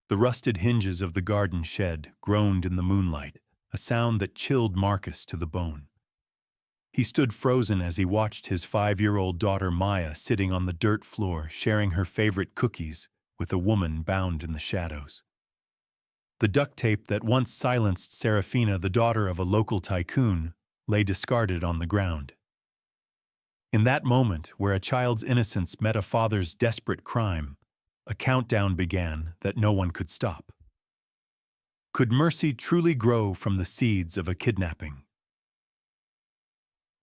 The rusted hinges of the garden shed groaned in the moonlight, a sound that chilled Marcus to the bone. He stood frozen as he watched his 5-year-old daughter Maya sitting on the dirt floor sharing her favorite cookies with a woman bound in the shadows. The duct tape that once silenced Seraphina, the daughter of a local tycoon, lay discarded on the ground. In that moment, where a child's innocence met a father's desperate crime, a countdown began that no one could stop. Could mercy truly grow from the seeds of a kidnapping?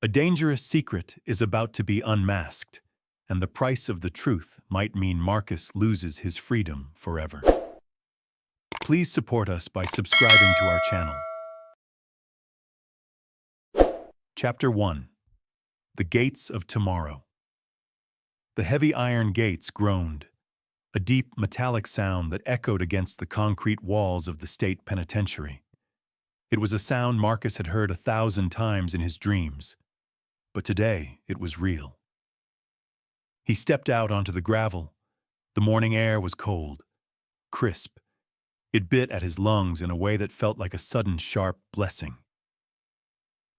A dangerous secret is about to be unmasked, and the price of the truth might mean Marcus loses his freedom forever. Please support us by subscribing to our channel. Chapter 1. The Gates of Tomorrow. The heavy iron gates groaned, a deep metallic sound that echoed against the concrete walls of the state penitentiary. It was a sound Marcus had heard 1,000 times in his dreams, but today it was real. He stepped out onto the gravel. The morning air was cold, crisp. It bit at his lungs in a way that felt like a sudden sharp blessing.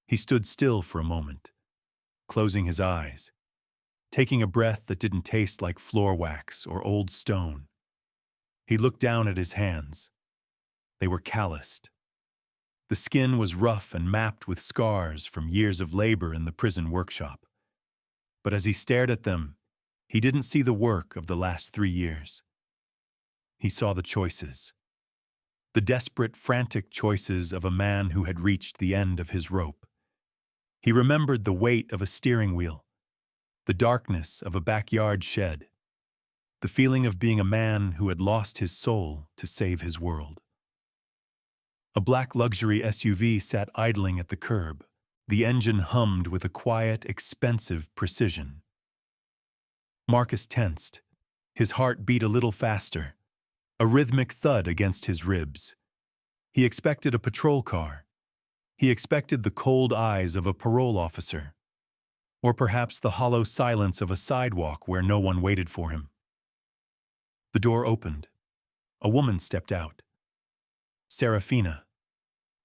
He stood still for a moment, closing his eyes, taking a breath that didn't taste like floor wax or old stone. He looked down at his hands. They were calloused. The skin was rough and mapped with scars from years of labor in the prison workshop. But as he stared at them, he didn't see the work of the last 3 years. He saw the choices. The desperate, frantic choices of a man who had reached the end of his rope. He remembered the weight of a steering wheel, the darkness of a backyard shed, the feeling of being a man who had lost his soul to save his world. A black luxury SUV sat idling at the curb. The engine hummed with a quiet, expensive precision. Marcus tensed. His heart beat a little faster, a rhythmic thud against his ribs. He expected a patrol car. He expected the cold eyes of a parole officer, or perhaps the hollow silence of a sidewalk where no one waited for him. The door opened. A woman stepped out. Seraphina.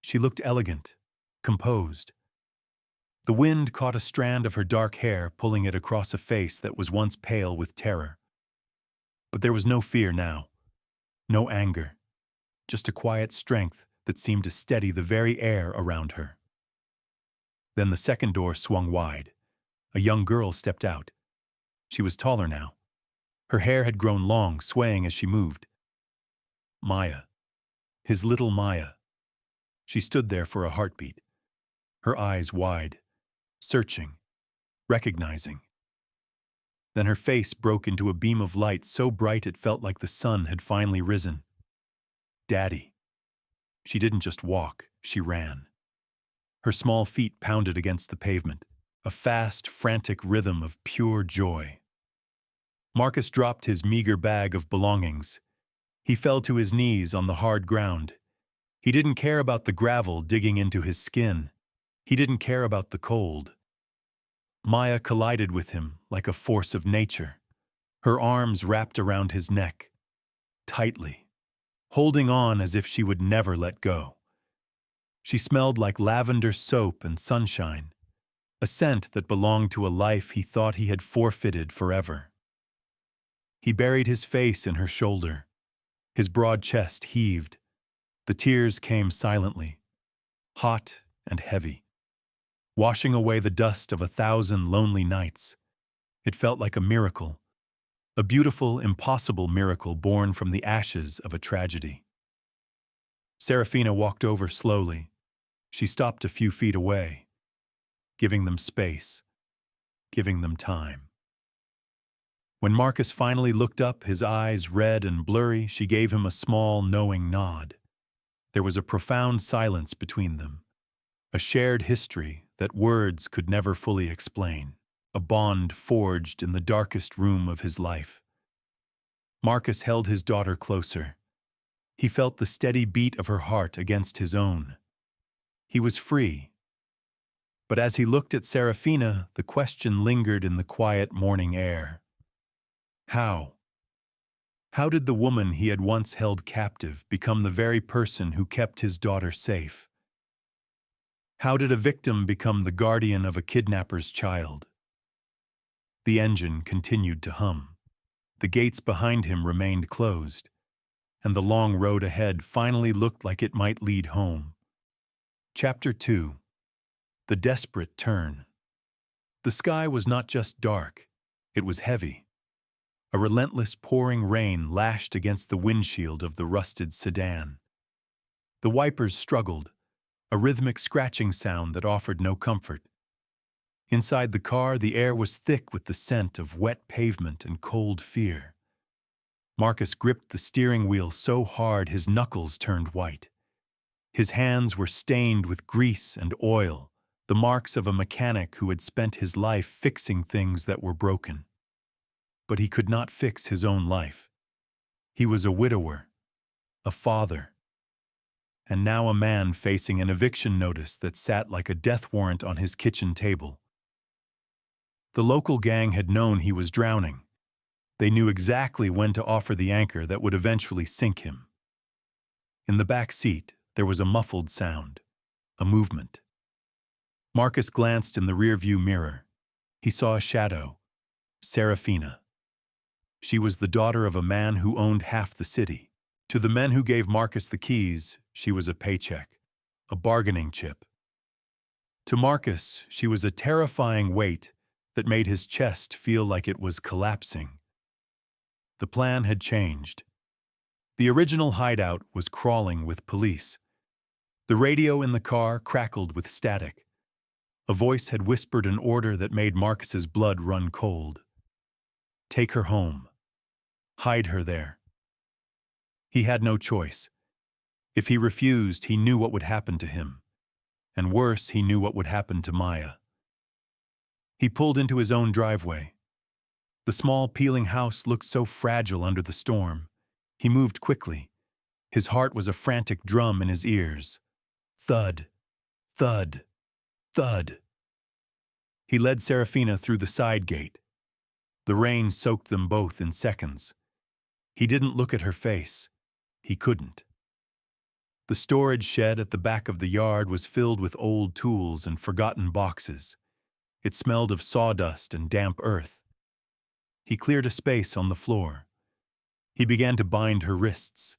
She looked elegant, composed. The wind caught a strand of her dark hair, pulling it across a face that was once pale with terror. But there was no fear now, no anger, just a quiet strength that seemed to steady the very air around her. Then the second door swung wide. A young girl stepped out. She was taller now. Her hair had grown long, swaying as she moved. Maya. His little Maya. She stood there for a heartbeat, her eyes wide, searching, recognizing. Then her face broke into a beam of light so bright it felt like the sun had finally risen. Daddy. She didn't just walk, she ran. Her small feet pounded against the pavement, a fast, frantic rhythm of pure joy. Marcus dropped his meager bag of belongings. He fell to his knees on the hard ground. He didn't care about the gravel digging into his skin. He didn't care about the cold. Maya collided with him like a force of nature, her arms wrapped around his neck, tightly, holding on as if she would never let go. She smelled like lavender soap and sunshine, a scent that belonged to a life he thought he had forfeited forever. He buried his face in her shoulder. His broad chest heaved. The tears came silently, hot and heavy, washing away the dust of 1,000 lonely nights. It felt like a miracle, a beautiful, impossible miracle born from the ashes of a tragedy. Seraphina walked over slowly. She stopped a few feet away, giving them space, giving them time. When Marcus finally looked up, his eyes red and blurry, she gave him a small, knowing nod. There was a profound silence between them, a shared history that words could never fully explain, a bond forged in the darkest room of his life. Marcus held his daughter closer. He felt the steady beat of her heart against his own. He was free. But as he looked at Seraphina, the question lingered in the quiet morning air. How? How did the woman he had once held captive become the very person who kept his daughter safe? How did a victim become the guardian of a kidnapper's child? The engine continued to hum. The gates behind him remained closed, and the long road ahead finally looked like it might lead home. Chapter 2. The Desperate Turn. The sky was not just dark, it was heavy. A relentless pouring rain lashed against the windshield of the rusted sedan. The wipers struggled, a rhythmic scratching sound that offered no comfort. Inside the car, the air was thick with the scent of wet pavement and cold fear. Marcus gripped the steering wheel so hard his knuckles turned white. His hands were stained with grease and oil, the marks of a mechanic who had spent his life fixing things that were broken. But he could not fix his own life. He was a widower, a father, and now a man facing an eviction notice that sat like a death warrant on his kitchen table. The local gang had known he was drowning. They knew exactly when to offer the anchor that would eventually sink him. In the back seat, there was a muffled sound, a movement. Marcus glanced in the rearview mirror. He saw a shadow, Seraphina. She was the daughter of a man who owned half the city. To the men who gave Marcus the keys, she was a paycheck, a bargaining chip. To Marcus, she was a terrifying weight that made his chest feel like it was collapsing. The plan had changed. The original hideout was crawling with police. The radio in the car crackled with static. A voice had whispered an order that made Marcus's blood run cold. Take her home. Hide her there. He had no choice. If he refused, he knew what would happen to him. And worse, he knew what would happen to Maya. He pulled into his own driveway. The small, peeling house looked so fragile under the storm. He moved quickly. His heart was a frantic drum in his ears. Thud, thud, thud. He led Seraphina through the side gate. The rain soaked them both in seconds. He didn't look at her face. He couldn't. The storage shed at the back of the yard was filled with old tools and forgotten boxes. It smelled of sawdust and damp earth. He cleared a space on the floor. He began to bind her wrists.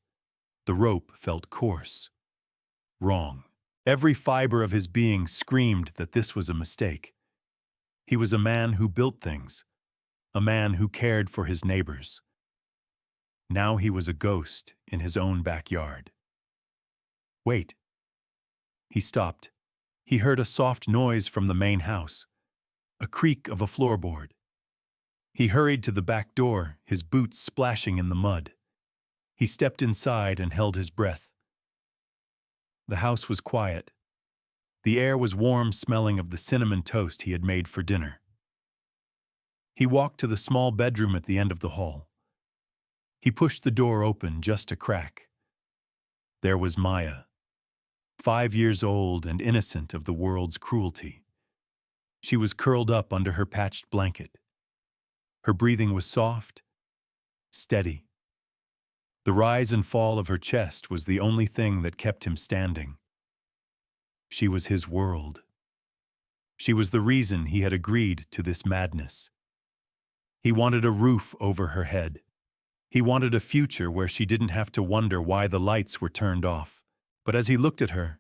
The rope felt coarse. Wrong. Every fiber of his being screamed that this was a mistake. He was a man who built things, a man who cared for his neighbors. Now he was a ghost in his own backyard. Wait. He stopped. He heard a soft noise from the main house, a creak of a floorboard. He hurried to the back door, his boots splashing in the mud. He stepped inside and held his breath. The house was quiet. The air was warm, smelling of the cinnamon toast he had made for dinner. He walked to the small bedroom at the end of the hall. He pushed the door open just a crack. There was Maya, 5 years old and innocent of the world's cruelty. She was curled up under her patched blanket. Her breathing was soft, steady. The rise and fall of her chest was the only thing that kept him standing. She was his world. She was the reason he had agreed to this madness. He wanted a roof over her head. He wanted a future where she didn't have to wonder why the lights were turned off. But as he looked at her,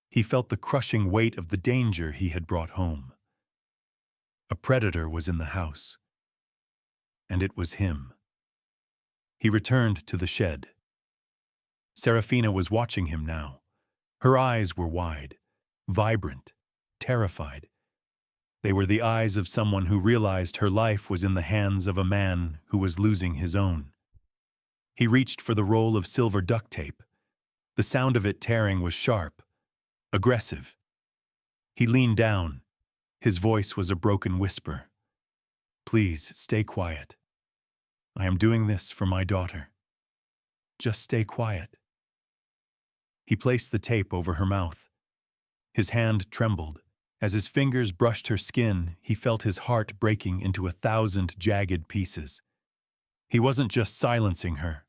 he felt the crushing weight of the danger he had brought home. A predator was in the house. And it was him. He returned to the shed. Seraphina was watching him now. Her eyes were wide, vibrant, terrified. They were the eyes of someone who realized her life was in the hands of a man who was losing his own. He reached for the roll of silver duct tape. The sound of it tearing was sharp, aggressive. He leaned down. His voice was a broken whisper. Please, stay quiet. I am doing this for my daughter. Just stay quiet. He placed the tape over her mouth. His hand trembled. As his fingers brushed her skin, he felt his heart breaking into 1,000 jagged pieces. He wasn't just silencing her.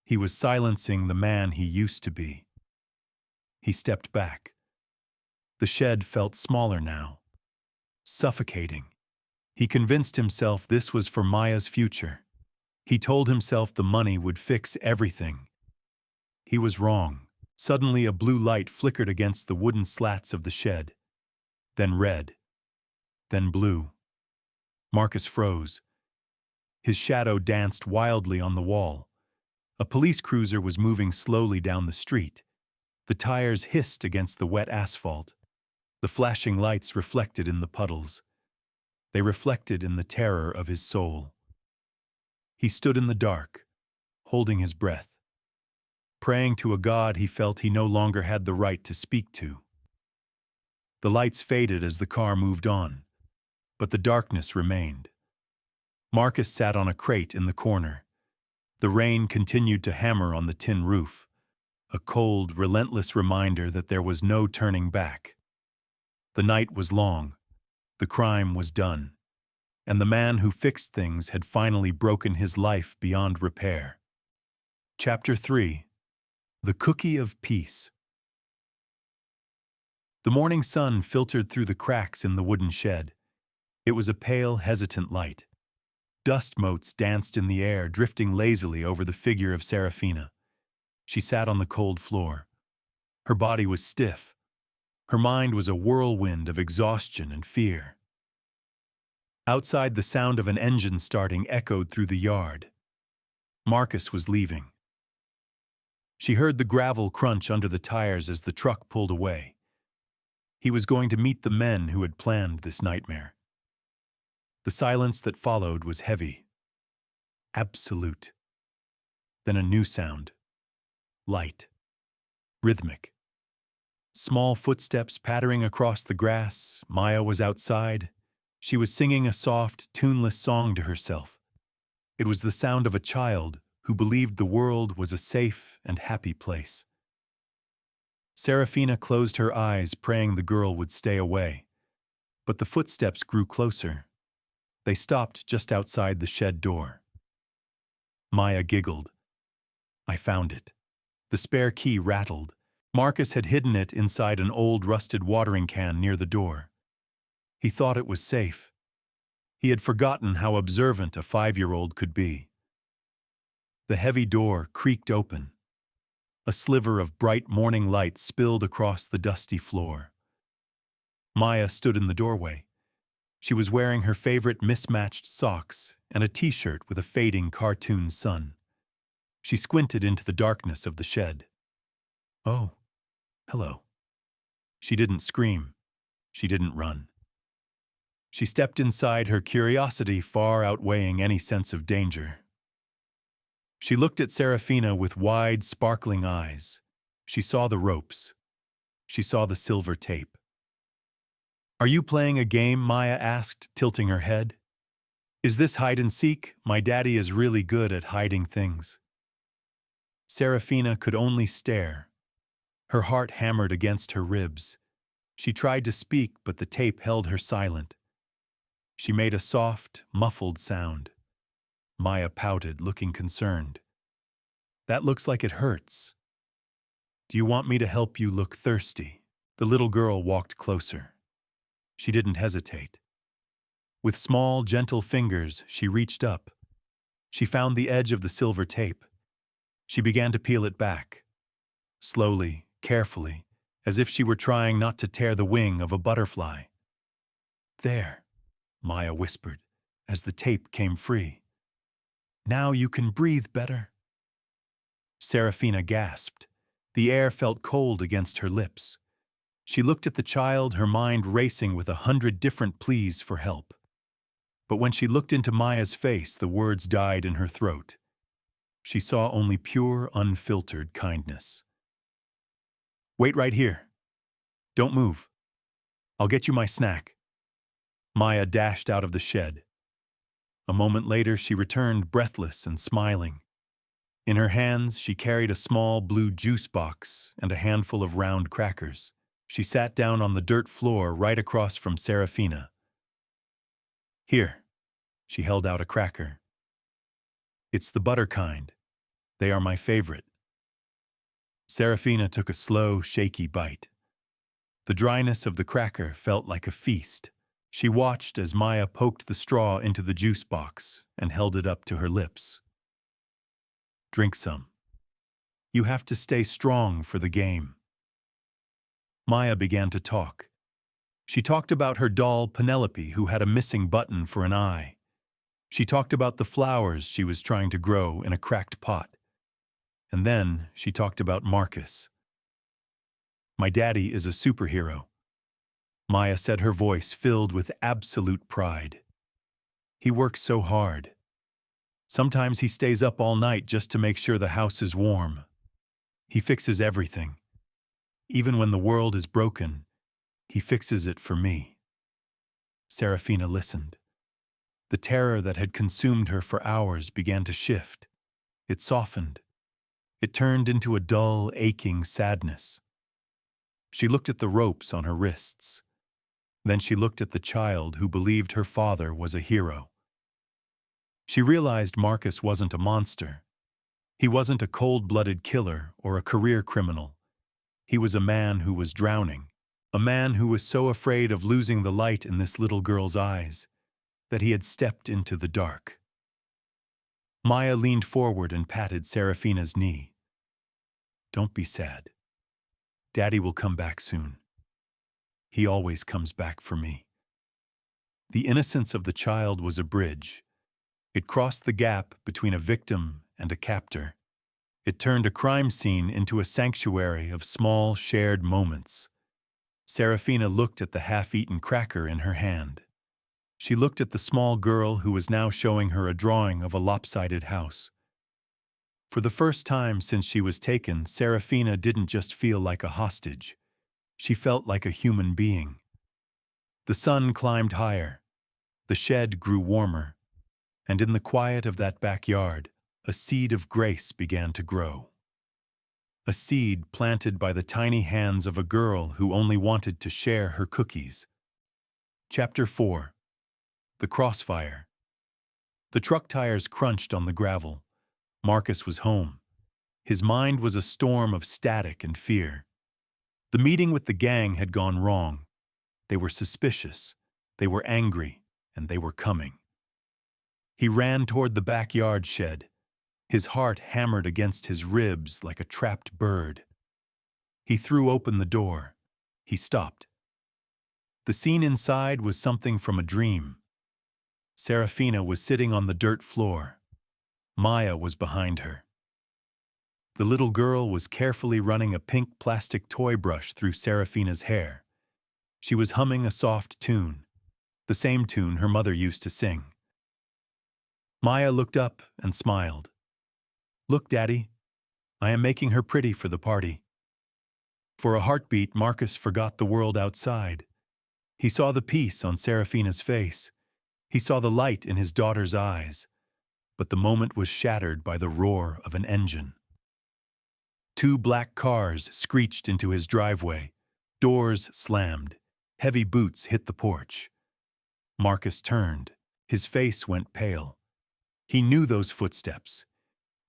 He was silencing the man he used to be. He stepped back. The shed felt smaller now, suffocating. He convinced himself this was for Maya's future. He told himself the money would fix everything. He was wrong. Suddenly a blue light flickered against the wooden slats of the shed. Then red. Then blue. Marcus froze. His shadow danced wildly on the wall. A police cruiser was moving slowly down the street. The tires hissed against the wet asphalt. The flashing lights reflected in the puddles. They reflected in the terror of his soul. He stood in the dark, holding his breath, praying to a God he felt he no longer had the right to speak to. The lights faded as the car moved on, but the darkness remained. Marcus sat on a crate in the corner. The rain continued to hammer on the tin roof, a cold, relentless reminder that there was no turning back. The night was long, the crime was done, and the man who fixed things had finally broken his life beyond repair. Chapter 3. The Cookie of Peace. The morning sun filtered through the cracks in the wooden shed. It was a pale, hesitant light. Dust motes danced in the air, drifting lazily over the figure of Seraphina. She sat on the cold floor. Her body was stiff. Her mind was a whirlwind of exhaustion and fear. Outside, the sound of an engine starting echoed through the yard. Marcus was leaving. She heard the gravel crunch under the tires as the truck pulled away. He was going to meet the men who had planned this nightmare. The silence that followed was heavy, absolute. Then a new sound, light, rhythmic. Small footsteps pattering across the grass. Maya was outside. She was singing a soft, tuneless song to herself. It was the sound of a child who believed the world was a safe and happy place. Seraphina closed her eyes, praying the girl would stay away. But the footsteps grew closer. They stopped just outside the shed door. Maya giggled. I found it. The spare key rattled. Marcus had hidden it inside an old rusted watering can near the door. He thought it was safe. He had forgotten how observant a 5-year-old could be. The heavy door creaked open. A sliver of bright morning light spilled across the dusty floor. Maya stood in the doorway. She was wearing her favorite mismatched socks and a t-shirt with a fading cartoon sun. She squinted into the darkness of the shed. Oh, hello. She didn't scream. She didn't run. She stepped inside, her curiosity far outweighing any sense of danger. She looked at Seraphina with wide, sparkling eyes. She saw the ropes. She saw the silver tape. Are you playing a game? Maya asked, tilting her head. Is this hide and seek? My daddy is really good at hiding things. Seraphina could only stare. Her heart hammered against her ribs. She tried to speak, but the tape held her silent. She made a soft, muffled sound. Maya pouted, looking concerned. That looks like it hurts. Do you want me to help you look thirsty? The little girl walked closer. She didn't hesitate. With small, gentle fingers, she reached up. She found the edge of the silver tape. She began to peel it back. Slowly, carefully, as if she were trying not to tear the wing of a butterfly. There, Maya whispered, as the tape came free. Now you can breathe better. Seraphina gasped. The air felt cold against her lips. She looked at the child, her mind racing with 100 different pleas for help. But when she looked into Maya's face, the words died in her throat. She saw only pure, unfiltered kindness. Wait right here. Don't move. I'll get you my snack. Maya dashed out of the shed. A moment later, she returned breathless and smiling. In her hands, she carried a small blue juice box and a handful of round crackers. She sat down on the dirt floor right across from Seraphina. Here, she held out a cracker. It's the butter kind. They are my favorite. Seraphina took a slow, shaky bite. The dryness of the cracker felt like a feast. She watched as Maya poked the straw into the juice box and held it up to her lips. Drink some. You have to stay strong for the game. Maya began to talk. She talked about her doll Penelope, who had a missing button for an eye. She talked about the flowers she was trying to grow in a cracked pot. And then she talked about Marcus. My daddy is a superhero. Maya said, her voice filled with absolute pride. He works so hard. Sometimes he stays up all night just to make sure the house is warm. He fixes everything. Even when the world is broken, he fixes it for me. Seraphina listened. The terror that had consumed her for hours began to shift. It softened. It turned into a dull, aching sadness. She looked at the ropes on her wrists. Then she looked at the child who believed her father was a hero. She realized Marcus wasn't a monster. He wasn't a cold-blooded killer or a career criminal. He was a man who was drowning, a man who was so afraid of losing the light in this little girl's eyes that he had stepped into the dark. Maya leaned forward and patted Seraphina's knee. Don't be sad. Daddy will come back soon. He always comes back for me. The innocence of the child was a bridge. It crossed the gap between a victim and a captor. It turned a crime scene into a sanctuary of small, shared moments. Seraphina looked at the half-eaten cracker in her hand. She looked at the small girl who was now showing her a drawing of a lopsided house. For the first time since she was taken, Seraphina didn't just feel like a hostage. She felt like a human being. The sun climbed higher. The shed grew warmer. And in the quiet of that backyard, a seed of grace began to grow. A seed planted by the tiny hands of a girl who only wanted to share her cookies. Chapter 4. The Crossfire. The truck tires crunched on the gravel. Marcus was home. His mind was a storm of static and fear. The meeting with the gang had gone wrong. They were suspicious, they were angry, and they were coming. He ran toward the backyard shed. His heart hammered against his ribs like a trapped bird. He threw open the door. He stopped. The scene inside was something from a dream. Seraphina was sitting on the dirt floor. Maya was behind her. The little girl was carefully running a pink plastic toy brush through Seraphina's hair. She was humming a soft tune, the same tune her mother used to sing. Maya looked up and smiled. Look, Daddy, I am making her pretty for the party. For a heartbeat, Marcus forgot the world outside. He saw the peace on Seraphina's face. He saw the light in his daughter's eyes. But the moment was shattered by the roar of an engine. 2 black cars screeched into his driveway. Doors slammed. Heavy boots hit the porch. Marcus turned. His face went pale. He knew those footsteps.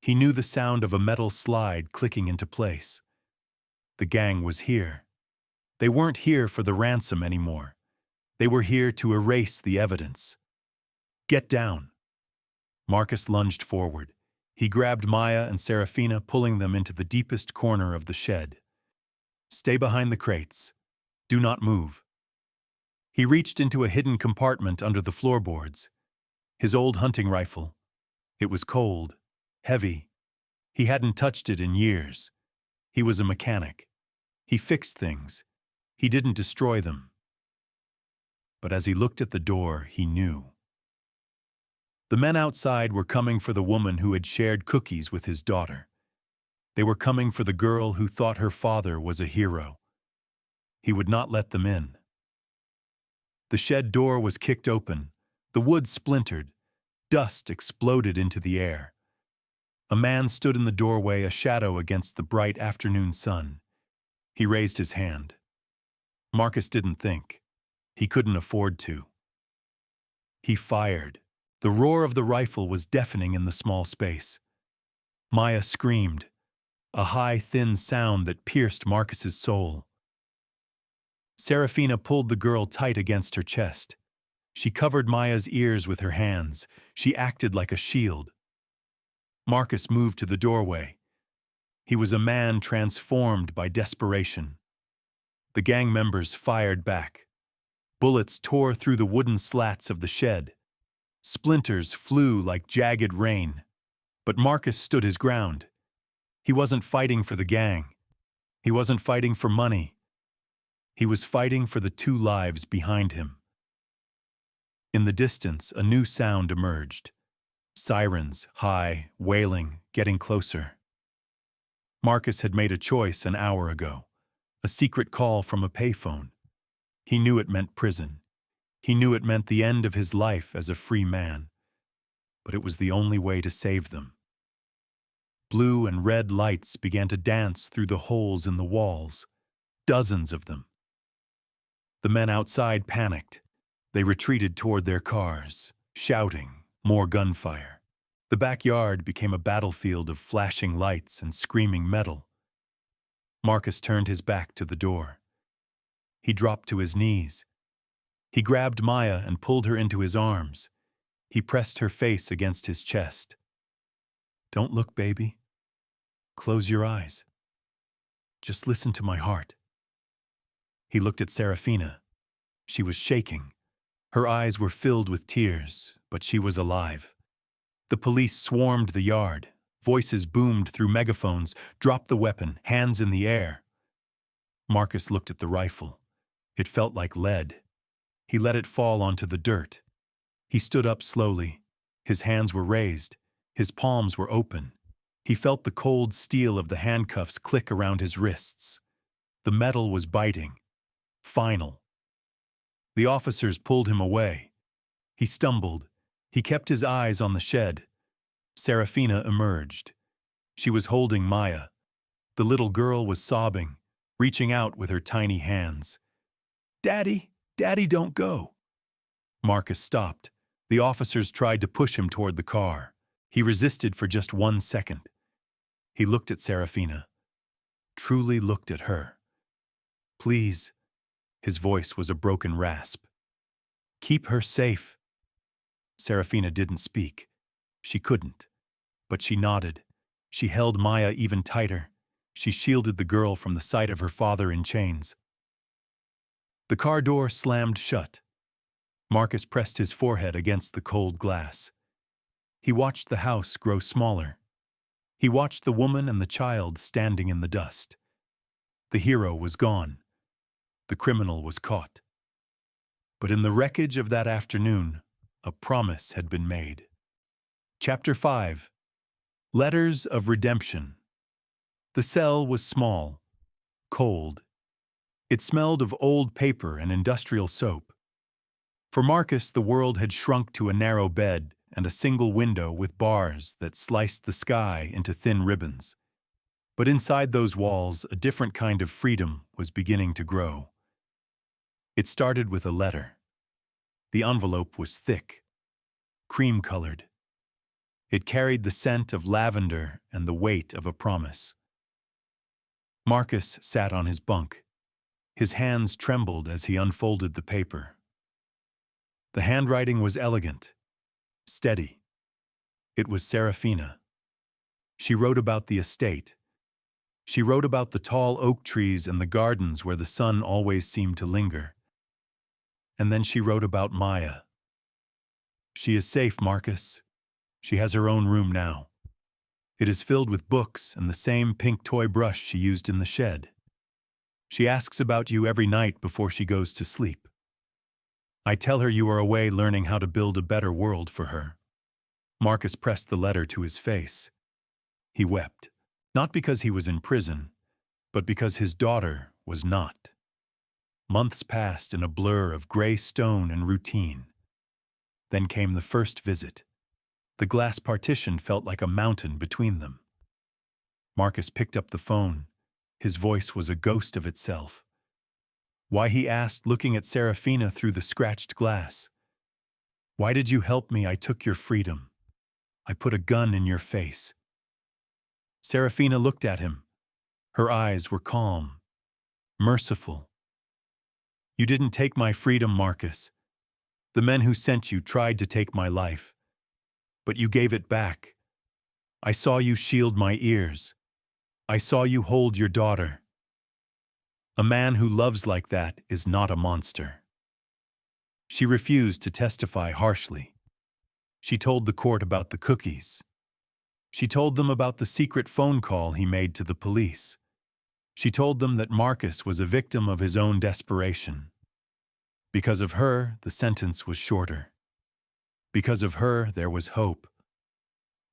He knew the sound of a metal slide clicking into place. The gang was here. They weren't here for the ransom anymore. They were here to erase the evidence. Get down. Marcus lunged forward. He grabbed Maya and Seraphina, pulling them into the deepest corner of the shed. Stay behind the crates. Do not move. He reached into a hidden compartment under the floorboards. His old hunting rifle. It was cold, heavy. He hadn't touched it in years. He was a mechanic. He fixed things. He didn't destroy them. But as he looked at the door, he knew. The men outside were coming for the woman who had shared cookies with his daughter. They were coming for the girl who thought her father was a hero. He would not let them in. The shed door was kicked open. The wood splintered. Dust exploded into the air. A man stood in the doorway, a shadow against the bright afternoon sun. He raised his hand. Marcus didn't think. He couldn't afford to. He fired. The roar of the rifle was deafening in the small space. Maya screamed, a high, thin sound that pierced Marcus's soul. Seraphina pulled the girl tight against her chest. She covered Maya's ears with her hands. She acted like a shield. Marcus moved to the doorway. He was a man transformed by desperation. The gang members fired back. Bullets tore through the wooden slats of the shed. Splinters flew like jagged rain. But Marcus stood his ground. He wasn't fighting for the gang. He wasn't fighting for money. He was fighting for the two lives behind him. In the distance, a new sound emerged. Sirens, high, wailing, getting closer. Marcus had made a choice an hour ago. A secret call from a payphone. He knew it meant prison. He knew it meant the end of his life as a free man. But it was the only way to save them. Blue and red lights began to dance through the holes in the walls. Dozens of them. The men outside panicked. They retreated toward their cars, shouting, more gunfire. The backyard became a battlefield of flashing lights and screaming metal. Marcus turned his back to the door. He dropped to his knees. He grabbed Maya and pulled her into his arms. He pressed her face against his chest. "Don't look, baby. Close your eyes. Just listen to my heart." He looked at Seraphina. She was shaking. Her eyes were filled with tears, but she was alive. The police swarmed the yard. Voices boomed through megaphones. "Drop the weapon, hands in the air." Marcus looked at the rifle. It felt like lead. He let it fall onto the dirt. He stood up slowly. His hands were raised. His palms were open. He felt the cold steel of the handcuffs click around his wrists. The metal was biting. Final. The officers pulled him away. He stumbled. He kept his eyes on the shed. Seraphina emerged. She was holding Maya. The little girl was sobbing, reaching out with her tiny hands. "Daddy, Daddy, don't go." Marcus stopped. The officers tried to push him toward the car. He resisted for just 1 second. He looked at Seraphina. Truly looked at her. "Please." His voice was a broken rasp. "Keep her safe." Seraphina didn't speak. She couldn't. But she nodded. She held Maya even tighter. She shielded the girl from the sight of her father in chains. The car door slammed shut. Marcus pressed his forehead against the cold glass. He watched the house grow smaller. He watched the woman and the child standing in the dust. The hero was gone. The criminal was caught. But in the wreckage of that afternoon, a promise had been made. Chapter 5. Letters of Redemption. The cell was small, cold. It smelled of old paper and industrial soap. For Marcus, the world had shrunk to a narrow bed and a single window with bars that sliced the sky into thin ribbons. But inside those walls, a different kind of freedom was beginning to grow. It started with a letter. The envelope was thick, cream-colored. It carried the scent of lavender and the weight of a promise. Marcus sat on his bunk. His hands trembled as he unfolded the paper. The handwriting was elegant, steady. It was Seraphina. She wrote about the estate. She wrote about the tall oak trees and the gardens where the sun always seemed to linger. And then she wrote about Maya. "She is safe, Marcus. She has her own room now. It is filled with books and the same pink toy brush she used in the shed. She asks about you every night before she goes to sleep. I tell her you are away learning how to build a better world for her." Marcus pressed the letter to his face. He wept, not because he was in prison, but because his daughter was not. Months passed in a blur of gray stone and routine. Then came the first visit. The glass partition felt like a mountain between them. Marcus picked up the phone. His voice was a ghost of itself. Why, he asked, looking at Seraphina through the scratched glass. Why did you help me? I took your freedom. I put a gun in your face. Seraphina looked at him. Her eyes were calm, merciful. You didn't take my freedom, Marcus. The men who sent you tried to take my life, but you gave it back. I saw you shield my ears. I saw you hold your daughter. A man who loves like that is not a monster. She refused to testify harshly. She told the court about the cookies. She told them about the secret phone call he made to the police. She told them that Marcus was a victim of his own desperation. Because of her, the sentence was shorter. Because of her, there was hope.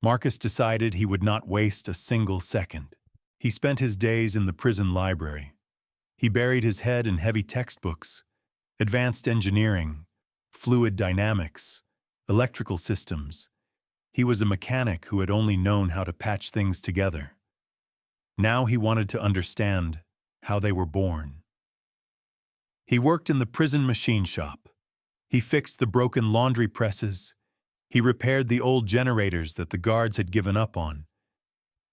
Marcus decided he would not waste a single second. He spent his days in the prison library. He buried his head in heavy textbooks, advanced engineering, fluid dynamics, electrical systems. He was a mechanic who had only known how to patch things together. Now he wanted to understand how they were born. He worked in the prison machine shop. He fixed the broken laundry presses. He repaired the old generators that the guards had given up on.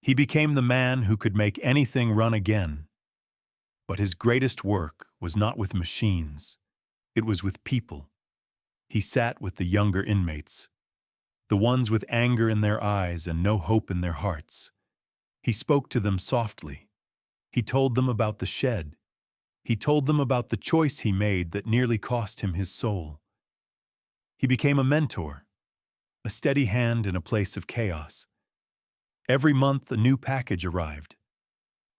He became the man who could make anything run again. But his greatest work was not with machines. It was with people. He sat with the younger inmates, the ones with anger in their eyes and no hope in their hearts. He spoke to them softly. He told them about the shed. He told them about the choice he made that nearly cost him his soul. He became a mentor, a steady hand in a place of chaos. Every month a new package arrived.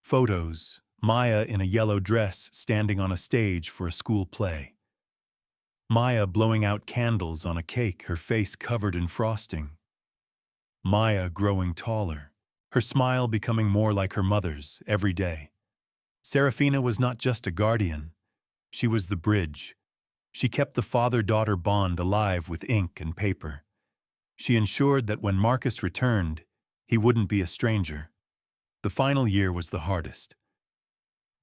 Photos, Maya in a yellow dress standing on a stage for a school play. Maya blowing out candles on a cake, her face covered in frosting. Maya growing taller, her smile becoming more like her mother's every day. Seraphina was not just a guardian. She was the bridge. She kept the father-daughter bond alive with ink and paper. She ensured that when Marcus returned, he wouldn't be a stranger. The final year was the hardest.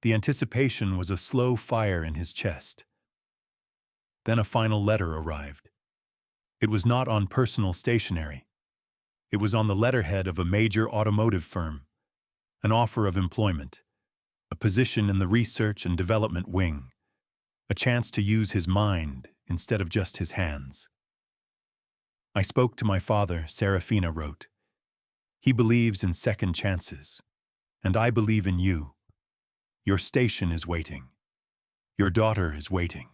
The anticipation was a slow fire in his chest. Then a final letter arrived. It was not on personal stationery. It was on the letterhead of a major automotive firm, an offer of employment, a position in the research and development wing, a chance to use his mind instead of just his hands. I spoke to my father, Seraphina wrote. He believes in second chances, and I believe in you. Your station is waiting. Your daughter is waiting.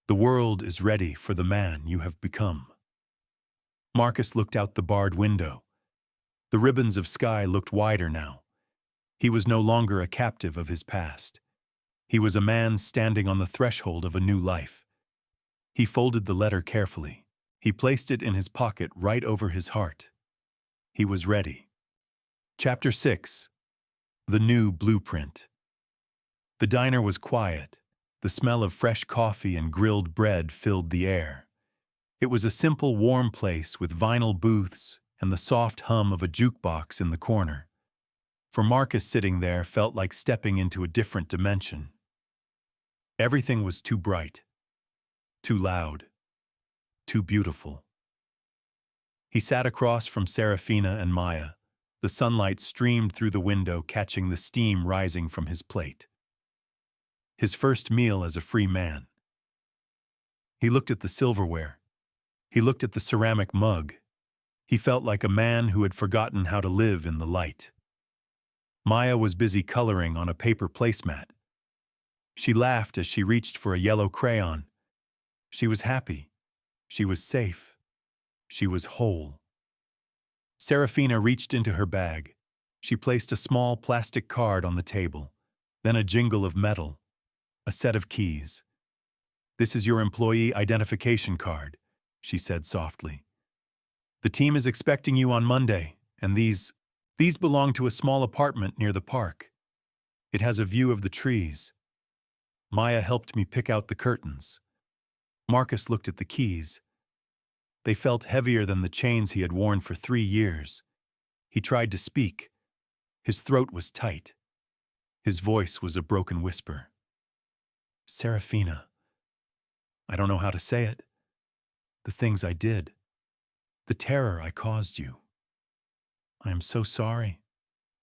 The world is ready for the man you have become. Marcus looked out the barred window. The ribbons of sky looked wider now. He was no longer a captive of his past. He was a man standing on the threshold of a new life. He folded the letter carefully. He placed it in his pocket right over his heart. He was ready. Chapter 6. The New Blueprint. The diner was quiet. The smell of fresh coffee and grilled bread filled the air. It was a simple, warm place with vinyl booths and the soft hum of a jukebox in the corner. For Marcus, sitting there felt like stepping into a different dimension. Everything was too bright, too loud, too beautiful. He sat across from Seraphina and Maya. The sunlight streamed through the window, catching the steam rising from his plate. His first meal as a free man. He looked at the silverware. He looked at the ceramic mug. He felt like a man who had forgotten how to live in the light. Maya was busy coloring on a paper placemat. She laughed as she reached for a yellow crayon. She was happy. She was safe. She was whole. Seraphina reached into her bag. She placed a small plastic card on the table, then a jingle of metal, a set of keys. "This is your employee identification card," she said softly. "The team is expecting you on Monday, and these belong to a small apartment near the park. It has a view of the trees." Maya helped me pick out the curtains. Marcus looked at the keys. They felt heavier than the chains he had worn for 3 years. He tried to speak. His throat was tight. His voice was a broken whisper. "Seraphina. I don't know how to say it. the things I did, the terror I caused you. I am so sorry.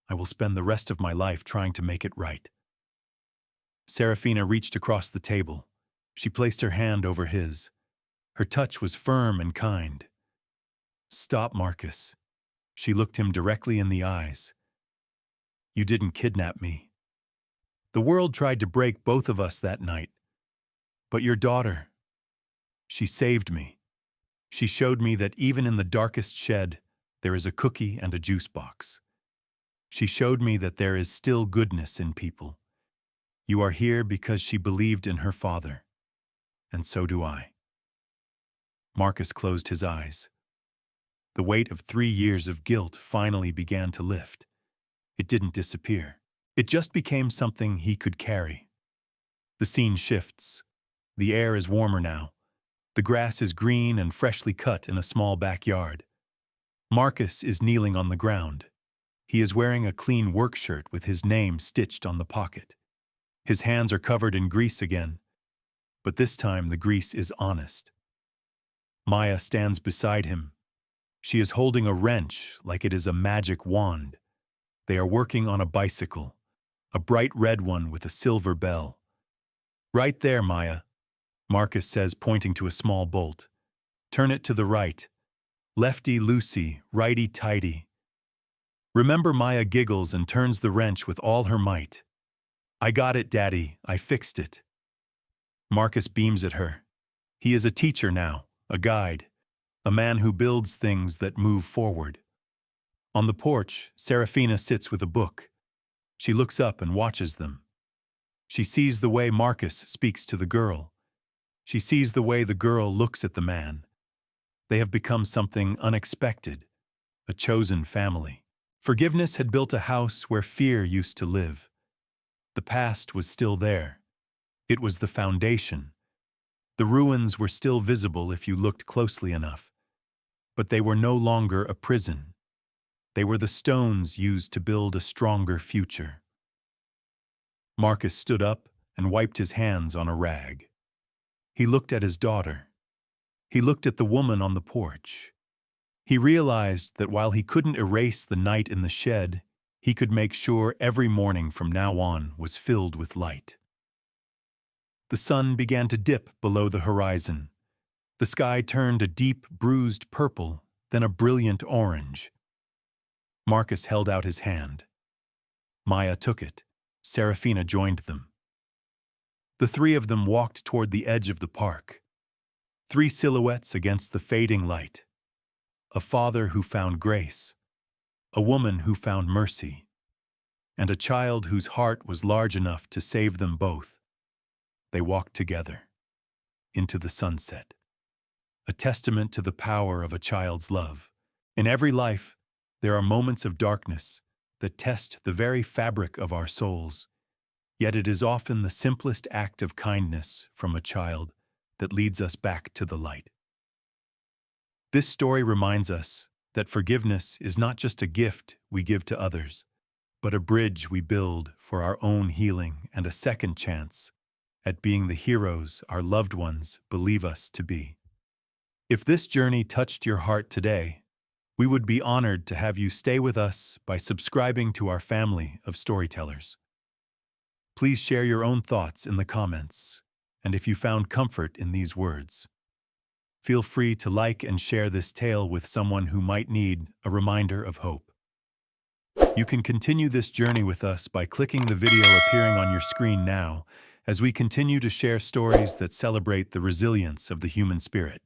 I will spend the rest of my life trying to make it right." Seraphina reached across the table. She placed her hand over his. Her touch was firm and kind. "Stop, Marcus." She looked him directly in the eyes. "You didn't kidnap me. The world tried to break both of us that night. But your daughter, she saved me. She showed me that even in the darkest shed, there is a cookie and a juice box. She showed me that there is still goodness in people. You are here because she believed in her father. And so do I." Marcus closed his eyes. The weight of 3 years of guilt finally began to lift. It didn't disappear. It just became something he could carry. The scene shifts. The air is warmer now. The grass is green and freshly cut in a small backyard. Marcus is kneeling on the ground. He is wearing a clean work shirt with his name stitched on the pocket. His hands are covered in grease again, but this time the grease is honest. Maya stands beside him. She is holding a wrench like it is a magic wand. They are working on a bicycle, a bright red one with a silver bell. "Right there, Maya," Marcus says, pointing to a small bolt. "Turn it to the right. Lefty-loosey, righty-tighty." Remember, Maya giggles and turns the wrench with all her might. "I got it, Daddy. I fixed it." Marcus beams at her. He is a teacher now, a guide, a man who builds things that move forward. On the porch, Seraphina sits with a book. She looks up and watches them. She sees the way Marcus speaks to the girl. She sees the way the girl looks at the man. They have become something unexpected, a chosen family. Forgiveness had built a house where fear used to live. The past was still there. It was the foundation. The ruins were still visible if you looked closely enough. But they were no longer a prison. They were the stones used to build a stronger future. Marcus stood up and wiped his hands on a rag. He looked at his daughter. He looked at the woman on the porch. He realized that while he couldn't erase the night in the shed, he could make sure every morning from now on was filled with light. The sun began to dip below the horizon. The sky turned a deep, bruised purple, then a brilliant orange. Marcus held out his hand. Maya took it. Seraphina joined them. The three of them walked toward the edge of the park. 3 silhouettes against the fading light. A father who found grace, a woman who found mercy, and a child whose heart was large enough to save them both. They walked together into the sunset, a testament to the power of a child's love. In every life, there are moments of darkness that test the very fabric of our souls, yet it is often the simplest act of kindness from a child that leads us back to the light. This story reminds us that forgiveness is not just a gift we give to others, but a bridge we build for our own healing and a second chance at being the heroes our loved ones believe us to be. If this journey touched your heart today, we would be honored to have you stay with us by subscribing to our family of storytellers. Please share your own thoughts in the comments, and if you found comfort in these words, feel free to like and share this tale with someone who might need a reminder of hope. You can continue this journey with us by clicking the video appearing on your screen now as we continue to share stories that celebrate the resilience of the human spirit.